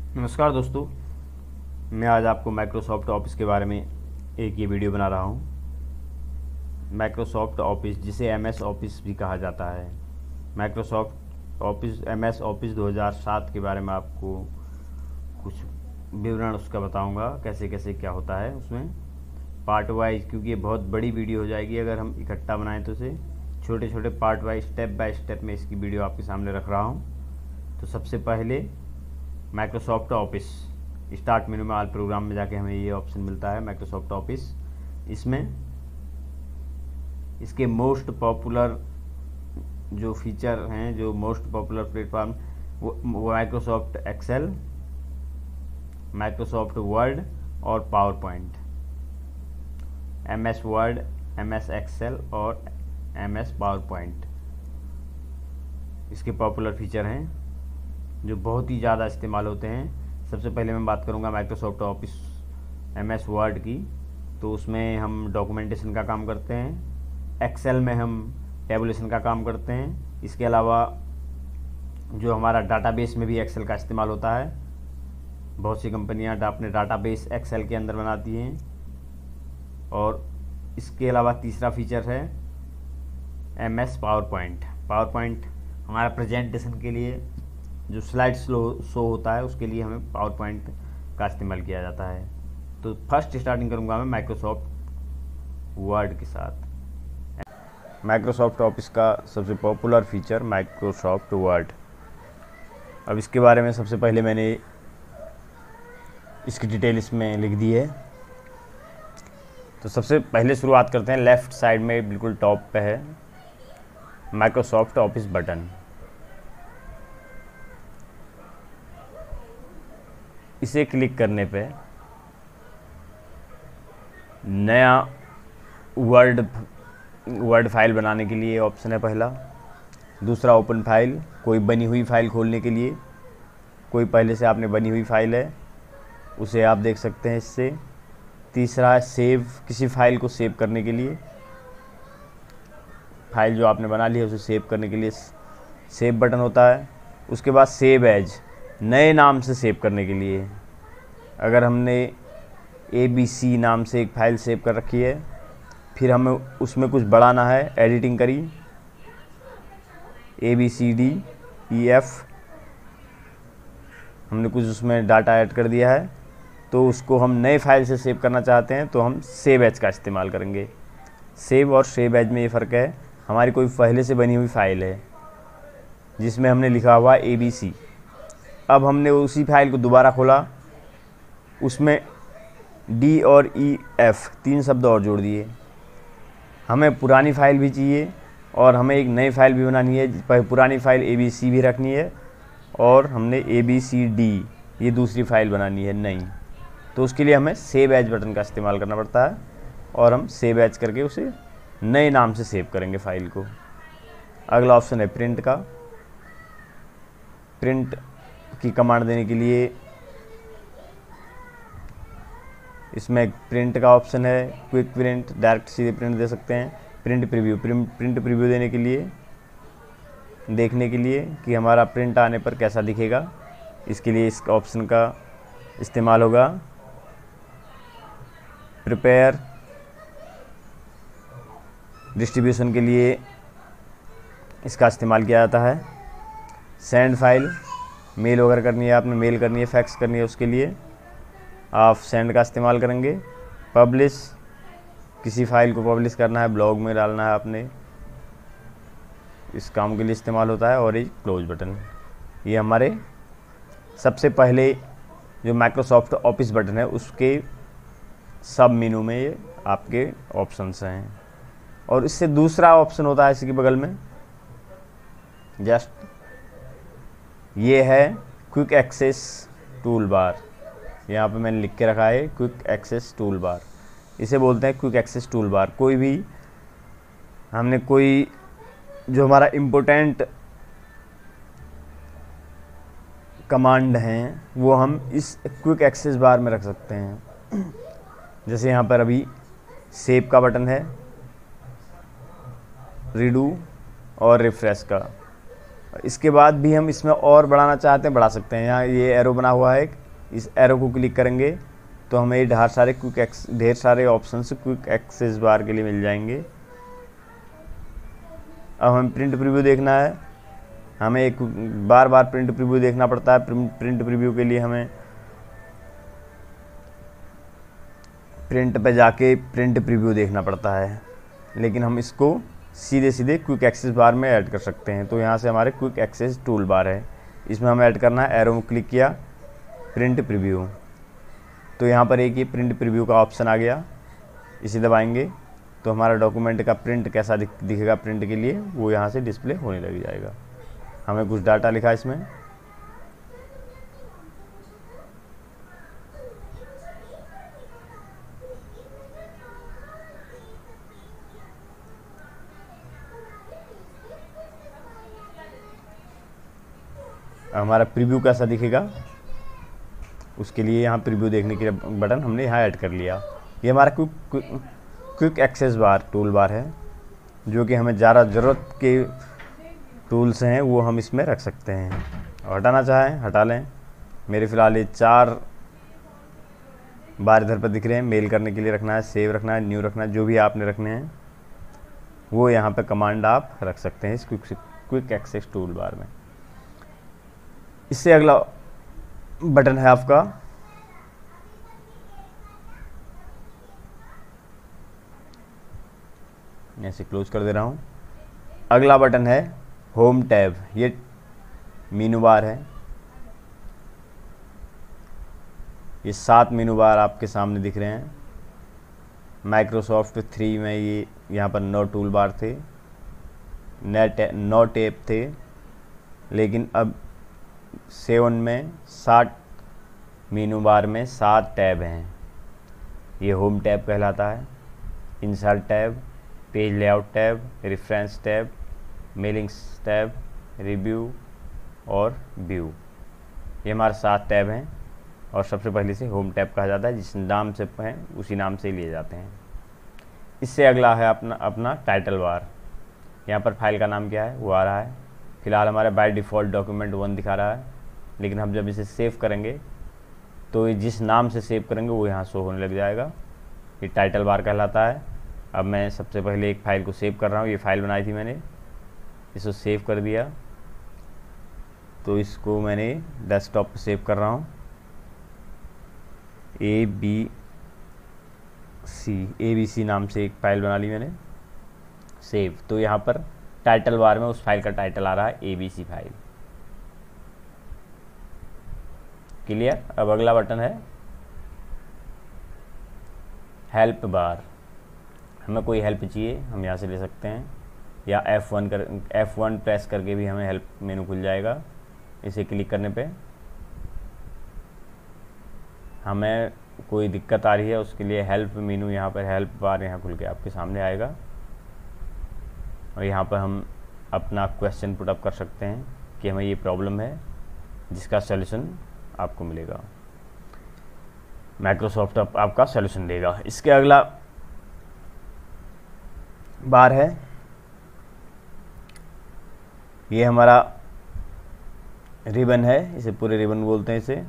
नमस्कार दोस्तों, मैं आज आपको माइक्रोसॉफ्ट ऑफिस के बारे में एक ये वीडियो बना रहा हूँ। माइक्रोसॉफ्ट ऑफिस, जिसे एमएस ऑफिस भी कहा जाता है, माइक्रोसॉफ्ट ऑफिस एमएस ऑफिस 2007 के बारे में आपको कुछ विवरण उसका बताऊंगा, कैसे कैसे क्या होता है उसमें पार्ट वाइज, क्योंकि ये बहुत बड़ी वीडियो हो जाएगी अगर हम इकट्ठा बनाएं तो इसे छोटे छोटे part wise step by step में इसकी वीडियो आपके सामने रख रहा हूँ। तो सबसे पहले माइक्रोसॉफ्ट ऑफिस स्टार्ट मेनू में ऑल प्रोग्राम में जाके हमें ये ऑप्शन मिलता है माइक्रोसॉफ्ट ऑफिस। इसमें इसके मोस्ट पॉपुलर जो फीचर हैं, जो मोस्ट पॉपुलर प्लेटफॉर्म, वो माइक्रोसॉफ्ट एक्सेल, माइक्रोसॉफ्ट वर्ड और PowerPoint. MS Word, MS Excel और एमएस पावर पॉइंट इसके पॉपुलर फीचर हैं जो बहुत ही ज़्यादा इस्तेमाल होते हैं। सबसे पहले मैं बात करूंगा माइक्रोसॉफ्ट ऑफिस एमएस वर्ड की। तो उसमें हम डॉक्यूमेंटेशन का काम करते हैं, एक्सेल में हम टेबुलेशन का काम करते हैं। इसके अलावा जो हमारा डाटाबेस में भी एक्सेल का इस्तेमाल होता है, बहुत सी कंपनियां अपने डाटाबेस एक्सेल के अंदर बनाती हैं। और इसके अलावा तीसरा फीचर है MS power point. Power point हमारा प्रेजेंटेशन के लिए, जो स्लाइड शो होता है, उसके लिए हमें पावर पॉइंट का इस्तेमाल किया जाता है। तो फर्स्ट स्टार्टिंग करूंगा मैं माइक्रोसॉफ्ट वर्ड के साथ। माइक्रोसॉफ्ट ऑफिस का सबसे पॉपुलर फीचर माइक्रोसॉफ्ट वर्ड। अब इसके बारे में सबसे पहले मैंने इसकी डिटेल इसमें लिख दी है। तो सबसे पहले शुरुआत करते हैं, लेफ़्ट साइड में बिल्कुल टॉप पे है माइक्रोसॉफ्ट ऑफिस बटन। इसे क्लिक करने पे नया वर्ड फाइल बनाने के लिए ऑप्शन है पहला। दूसरा ओपन फाइल, कोई बनी हुई फाइल खोलने के लिए, कोई पहले से आपने बनी हुई फाइल है उसे आप देख सकते हैं इससे। तीसरा है सेव, किसी फाइल को सेव करने के लिए, फाइल जो आपने बना ली है उसे सेव करने के लिए सेव बटन होता है। उसके बाद सेव एज, नए नाम से सेव करने के लिए। अगर हमने ABC नाम से एक फ़ाइल सेव कर रखी है, फिर हमें उसमें कुछ बढ़ाना है, एडिटिंग करी ABCDEF, हमने कुछ उसमें डाटा ऐड कर दिया है, तो उसको हम नए फाइल से सेव करना चाहते हैं तो हम सेव एज का इस्तेमाल करेंगे। सेव और सेव एज में ये फ़र्क है, हमारी कोई पहले से बनी हुई फ़ाइल है जिसमें हमने लिखा हुआ ABC, अब हमने उसी फाइल को दोबारा खोला, उसमें D और EF 3 शब्द और जोड़ दिए। हमें पुरानी फाइल भी चाहिए और हमें एक नई फाइल भी बनानी है। पुरानी फाइल ABC भी रखनी है और हमने ABCD ये दूसरी फाइल बनानी है नई। तो उसके लिए हमें सेव एज बटन का इस्तेमाल करना पड़ता है और हम सेव एज करके उसे नए नाम से सेव करेंगे फाइल को। अगला ऑप्शन है प्रिंट का। प्रिंट की कमांड देने के लिए इसमें प्रिंट का ऑप्शन है, क्विक प्रिंट, डायरेक्ट सीधे प्रिंट दे सकते हैं। प्रिंट प्रीव्यू, प्रिंट प्रीव्यू देने के लिए, देखने के लिए कि हमारा प्रिंट आने पर कैसा दिखेगा, इसके लिए इस ऑप्शन का इस्तेमाल होगा। प्रिपेयर, डिस्ट्रीब्यूशन के लिए इसका इस्तेमाल किया जाता है। सेंड फाइल, मेल वगैरह करनी है, आपने मेल करनी है, फैक्स करनी है, उसके लिए आप सेंड का इस्तेमाल करेंगे। पब्लिश, किसी फाइल को पब्लिश करना है, ब्लॉग में डालना है आपने, इस काम के लिए इस्तेमाल होता है। और ये क्लोज बटन, ये हमारे सबसे पहले जो माइक्रोसॉफ्ट ऑफिस बटन है उसके सब मेनू में ये आपके ऑप्शंस हैं। और इससे दूसरा ऑप्शन होता है इसके बगल में, जस्ट ये है क्विक एक्सेस टूल बार। यहाँ पे मैंने लिख के रखा है क्विक एक्सेस टूल बार, इसे बोलते हैं क्विक एक्सेस टूल बार। कोई भी हमने कोई जो हमारा इम्पोर्टेंट कमांड हैं वो हम इस क्विक एक्सेस बार में रख सकते हैं। जैसे यहाँ पर अभी सेव का बटन है, रीडू और रिफ्रेश का। इसके बाद भी हम इसमें और बढ़ाना चाहते हैं बढ़ा सकते हैं। यहाँ ये एरो बना हुआ है इस एरो को क्लिक करेंगे तो हमें ये ढेर सारे ऑप्शन क्विक एक्सेस बार के लिए मिल जाएंगे। अब हमें प्रिंट प्रीव्यू देखना है, हमें एक बार बार प्रिंट प्रीव्यू देखना पड़ता है। प्रिंट प्रीव्यू के लिए हमें प्रिंट पे जाके प्रिंट प्रीव्यू देखना पड़ता है, लेकिन हम इसको सीधे सीधे क्विक एक्सेस बार में ऐड कर सकते हैं। तो यहाँ से हमारे क्विक एक्सेस टूल बार है, इसमें हमें ऐड करना है। एरो में क्लिक किया, प्रिंट प्रीव्यू, तो यहाँ पर एक ये प्रिंट प्रीव्यू का ऑप्शन आ गया, इसे दबाएंगे तो हमारा डॉक्यूमेंट का प्रिंट कैसा दिखेगा प्रिंट के लिए वो यहाँ से डिस्प्ले होने लग जाएगा। हमें कुछ डाटा लिखा इसमें, हमारा प्रीव्यू कैसा दिखेगा उसके लिए यहाँ प्रीव्यू देखने के बटन हमने यहाँ ऐड कर लिया। ये हमारा क्विक एक्सेस बार टूल बार है, जो कि हमें ज़्यादा ज़रूरत के टूल्स हैं वो हम इसमें रख सकते हैं, और हटाना चाहें हटा लें। मेरे फ़िलहाल ये 4 बार इधर पर दिख रहे हैं। मेल करने के लिए रखना है, सेव रखना है, न्यू रखना है, जो भी आपने रखने हैं वो यहाँ पे कमांड आप रख सकते हैं इस क्विक एक्सेस टूल बार में। इससे अगला बटन है आपका ऐसे क्लोज कर दे रहा हूँ। अगला बटन है होम टैब, ये मेनू बार है। ये 7 मेनू बार आपके सामने दिख रहे हैं। माइक्रोसॉफ्ट 3 में ये यहाँ पर 9 टूल बार थे, 9 टैब थे, लेकिन अब 7 में 7 मेनू बार में 7 टैब हैं। ये होम टैब कहलाता है, insert tab, page layout tab, reference tab, mailings tab, review और व्यू। ये हमारे 7 टैब हैं, और सबसे पहले से होम टैब कहा जाता है, जिस नाम से हैं उसी नाम से लिए जाते हैं। इससे अगला है अपना टाइटल बार। यहाँ पर फाइल का नाम क्या है वो आ रहा है। फिलहाल हमारा बाय डिफ़ॉल्ट डॉक्यूमेंट 1 दिखा रहा है, लेकिन हम जब इसे सेव करेंगे तो ये जिस नाम से सेव करेंगे वो यहाँ शो होने लग जाएगा। ये टाइटल बार कहलाता है। अब मैं सबसे पहले एक फ़ाइल को सेव कर रहा हूँ। ये फ़ाइल बनाई थी मैंने, इसको सेव कर दिया, तो इसको मैंने डेस्कटॉप पे सेव कर रहा हूँ। ABC नाम से एक फ़ाइल बना ली मैंने, सेव। तो यहाँ पर टाइटल बार में उस फाइल का टाइटल आ रहा है ABC फाइल। क्लियर। अब अगला बटन है हेल्प बार। हमें कोई हेल्प चाहिए हम यहाँ से ले सकते हैं, या F1 प्रेस करके भी हमें हेल्प मेनू खुल जाएगा। इसे क्लिक करने पे हमें कोई दिक्कत आ रही है उसके लिए हेल्प मेनू, यहाँ पर हेल्प बार यहाँ खुल के आपके सामने आएगा, और यहाँ पर हम अपना क्वेश्चन पुट अप कर सकते हैं कि हमें ये प्रॉब्लम है, जिसका सॉल्यूशन आपको मिलेगा। माइक्रोसॉफ्ट आपका सॉल्यूशन देगा। इसके अगला बार है, ये हमारा रिबन है, इसे पूरे रिबन बोलते हैं इसे,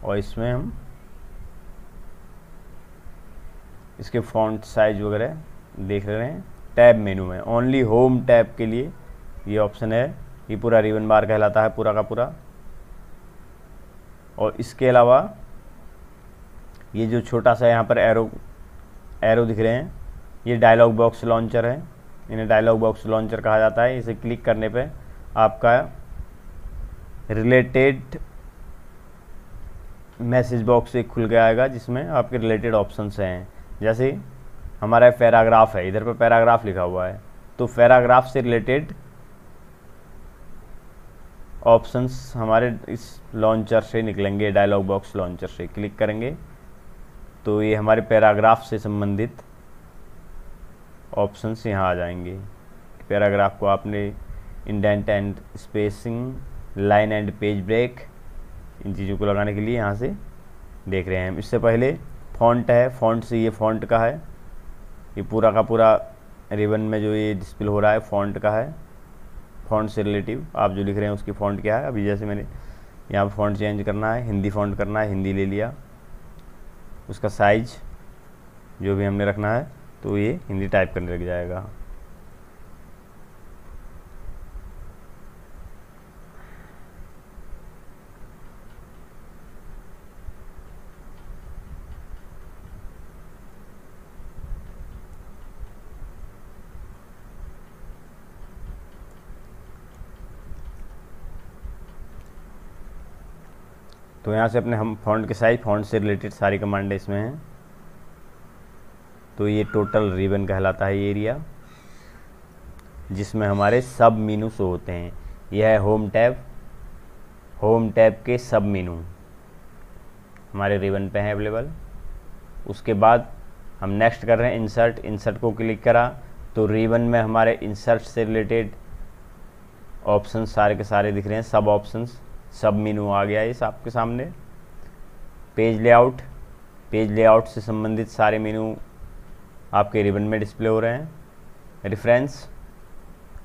और इसमें हम इसके फॉन्ट साइज वगैरह देख रहे हैं। टैब मेनू में ओनली होम टैब के लिए ये ऑप्शन है। ये पूरा रिबन बार कहलाता है पूरा का पूरा। और इसके अलावा ये जो छोटा सा यहाँ पर एरो दिख रहे हैं, ये डायलॉग बॉक्स लॉन्चर है। इन्हें डायलॉग बॉक्स लॉन्चर कहा जाता है। इसे क्लिक करने पे आपका रिलेटेड मैसेज बॉक्स एक खुल के आएगा, जिसमें आपके रिलेटेड ऑप्शंस हैं। जैसे हमारा पैराग्राफ है, इधर पर पैराग्राफ लिखा हुआ है, तो पैराग्राफ से रिलेटेड ऑप्शंस हमारे इस लॉन्चर से निकलेंगे। डायलॉग बॉक्स लॉन्चर से क्लिक करेंगे तो ये हमारे पैराग्राफ से संबंधित ऑप्शंस यहाँ आ जाएंगे। पैराग्राफ को आपने indent and spacing, line and page break, इन चीज़ों को लगाने के लिए यहाँ से देख रहे हैं। इससे पहले फॉन्ट है, फॉन्ट से ये फॉन्ट का है, ये पूरा का पूरा रिबन में जो ये डिस्प्ले हो रहा है फॉन्ट का है। फ़ॉन्ट से रिलेटिव आप जो लिख रहे हैं उसकी फ़ॉन्ट क्या है। अभी जैसे मैंने यहाँ पर फ़ॉन्ट चेंज करना है, हिंदी फ़ॉन्ट करना है, हिंदी ले लिया, उसका साइज जो भी हमने रखना है तो ये हिंदी टाइप करने लग जाएगा। तो यहाँ से अपने हम फ़ॉन्ट के साइज, फ़ॉन्ट से रिलेटेड सारी कमांडें इसमें हैं। तो ये टोटल रिबन कहलाता है ये एरिया, जिसमें हमारे सब मीनू शो होते हैं। यह है होम टैब, होम टैब के सब मीनू हमारे रिबन पे हैं अवेलेबल। उसके बाद हम नेक्स्ट कर रहे हैं इंसर्ट। इंसर्ट को क्लिक करा तो रिबन में हमारे इंसर्ट से रिलेटेड ऑप्शन सारे के सारे दिख रहे हैं, सब ऑप्शंस, सब मीनू आ गया इस आपके सामने। पेज लेआउट, पेज लेआउट से संबंधित सारे मीनू आपके रिबन में डिस्प्ले हो रहे हैं। रेफरेंस,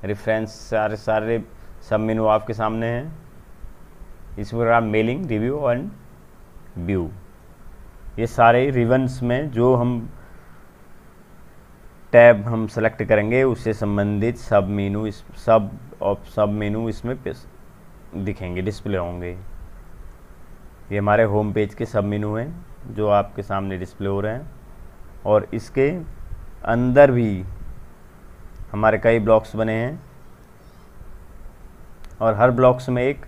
रेफरेंस सारे सब मीनू आपके सामने हैं। इसी प्रकार मेलिंग, रिव्यू एंड व्यू, ये सारे रिबन्स में जो हम टैब हम सेलेक्ट करेंगे उससे संबंधित सब मीनू, इस सब मीनू इसमें दिखेंगे, डिस्प्ले होंगे। ये हमारे होम पेज के सब मीनू हैं जो आपके सामने डिस्प्ले हो रहे हैं। और इसके अंदर भी हमारे कई ब्लॉक्स बने हैं और हर ब्लॉक्स में एक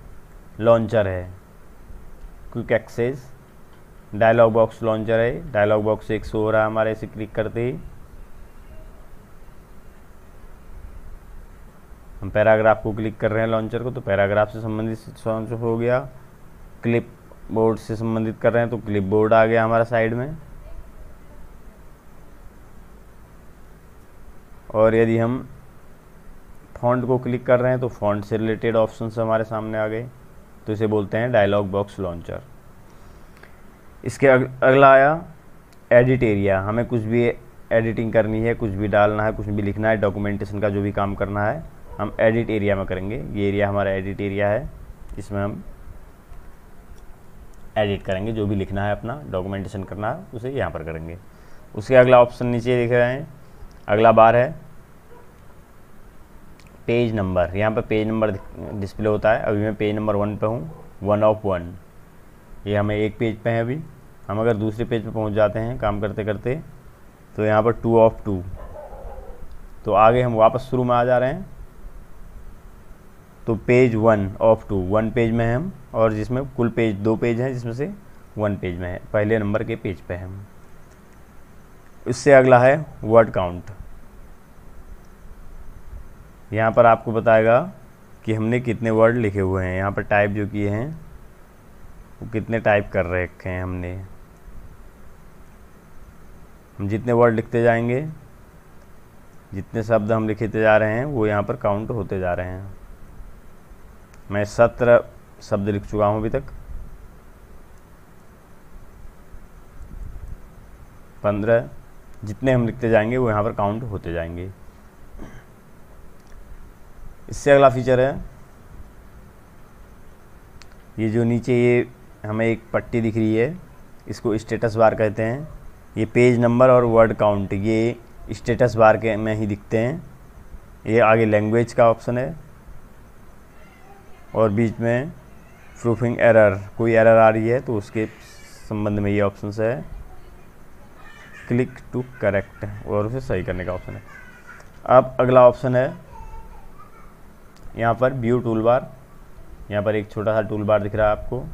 लॉन्चर है, quick access dialog box launcher है। डायलॉग बॉक्स एक शो हो रहा है हमारे, इसे क्लिक करते ही हम पैराग्राफ को क्लिक कर रहे हैं लॉन्चर को, तो पैराग्राफ से संबंधित लॉन्च हो गया। क्लिप बोर्ड से संबंधित कर रहे हैं तो क्लिप बोर्ड आ गया हमारा साइड में। और यदि हम फ़ॉन्ट को क्लिक कर रहे हैं तो फ़ॉन्ट से रिलेटेड ऑप्शंस हमारे सामने आ गए, तो इसे बोलते हैं डायलॉग बॉक्स लॉन्चर। इसके अगला आया एडिट एरिया। हमें कुछ भी एडिटिंग करनी है, कुछ भी डालना है, कुछ भी लिखना है, डॉक्यूमेंटेशन का जो भी काम करना है हम एडिट एरिया में करेंगे। ये एरिया हमारा एडिट एरिया है, इसमें हम एडिट करेंगे, जो भी लिखना है अपना डॉक्यूमेंटेशन करना है उसे यहाँ पर करेंगे। उसके अगला ऑप्शन नीचे दिख रहे हैं, अगला बार है पेज नंबर। यहाँ पर पेज नंबर डिस्प्ले होता है। अभी मैं पेज नंबर 1 पे हूँ, 1 of 1। ये हमें एक पेज पे है। अभी हम अगर दूसरे पेज पे पहुँच जाते हैं काम करते करते तो यहाँ पर 2 of 2, तो आगे हम वापस शुरू में आ जा रहे हैं। तो पेज 1 of 2, 1 पेज में हैं हम, और जिसमें कुल पेज 2 पेज हैं जिसमें से 1 पेज में है, पहले नंबर के पेज पे हम। इससे अगला है वर्ड काउंट। यहाँ पर आपको बताएगा कि हमने कितने वर्ड लिखे हुए हैं। यहाँ पर टाइप जो किए हैं वो कितने टाइप कर रखे हैं हमने। हम जितने वर्ड लिखते जाएंगे, जितने शब्द हम लिखते जा रहे हैं वो यहाँ पर काउंट होते जा रहे हैं। मैं 17 शब्द लिख चुका हूँ अभी तक। 15, जितने हम लिखते जाएंगे वो यहाँ पर काउंट होते जाएंगे। इससे अगला फीचर है ये जो नीचे ये हमें एक पट्टी दिख रही है, इसको स्टेटस बार कहते हैं। ये पेज नंबर और वर्ड काउंट ये स्टेटस बार के में ही दिखते हैं। ये आगे लैंग्वेज का ऑप्शन है और बीच में प्रूफिंग एरर, कोई एरर आ रही है तो उसके संबंध में ये ऑप्शन है क्लिक टू करेक्ट, और उसे सही करने का ऑप्शन है। अब अगला ऑप्शन है यहाँ पर व्यू टूल बार। यहाँ पर एक छोटा सा टूल बार दिख रहा है आपको,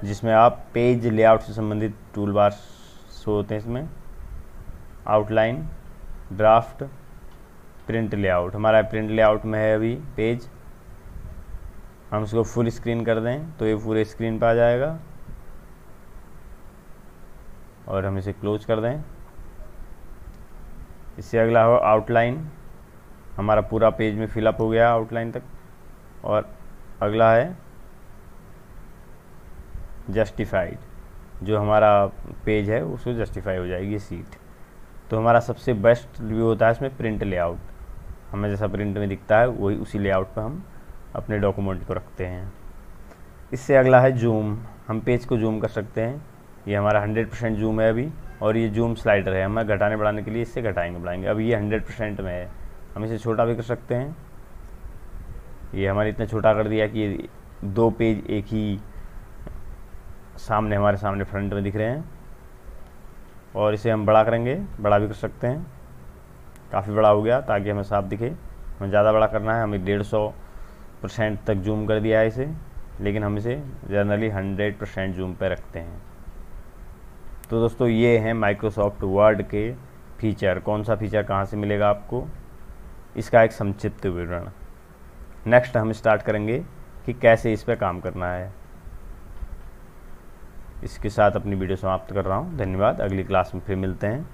जिसमें आप पेज लेआउट से संबंधित टूल बार शो होते हैं। इसमें आउटलाइन, ड्राफ्ट, प्रिंट लेआउट। हमारा प्रिंट लेआउट में है अभी पेज, हम उसको फुल स्क्रीन कर दें तो ये पूरे स्क्रीन पर आ जाएगा, और हम इसे क्लोज कर दें। इससे अगला हो आउटलाइन। हमारा पूरा पेज में फिलअप हो गया आउटलाइन तक। और अगला है जस्टिफाइड, जो हमारा पेज है उसको जस्टिफाई हो जाएगी सीट। तो हमारा सबसे बेस्ट व्यू होता है इसमें प्रिंट लेआउट। हमें जैसा प्रिंट में दिखता है वही उसी लेआउट पर हम अपने डॉक्यूमेंट को रखते हैं। इससे अगला है जूम। हम पेज को जूम कर सकते हैं। ये हमारा 100% जूम है अभी, और ये जूम स्लाइडर है, हमें घटाने बढ़ाने के लिए इससे घटाएंगे बढ़ाएंगे। अभी ये 100% में है, हम इसे छोटा भी कर सकते हैं। ये हमारे इतना छोटा कर दिया कि ये 2 पेज एक ही सामने हमारे सामने फ्रंट में दिख रहे हैं। और इसे हम बड़ा करेंगे, बड़ा भी कर सकते हैं, काफ़ी बड़ा हो गया ताकि हमें साफ दिखे। हमें ज़्यादा बड़ा करना है, हमें 150% तक जूम कर दिया है इसे, लेकिन हम इसे जनरली 100% जूम पे रखते हैं। तो दोस्तों ये हैं माइक्रोसॉफ्ट वर्ड के फीचर। कौन सा फीचर कहाँ से मिलेगा आपको, इसका एक संक्षिप्त विवरण। नेक्स्ट हम स्टार्ट करेंगे कि कैसे इस पर काम करना है। इसके साथ अपनी वीडियो समाप्त कर रहा हूँ। धन्यवाद। अगली क्लास में फिर मिलते हैं।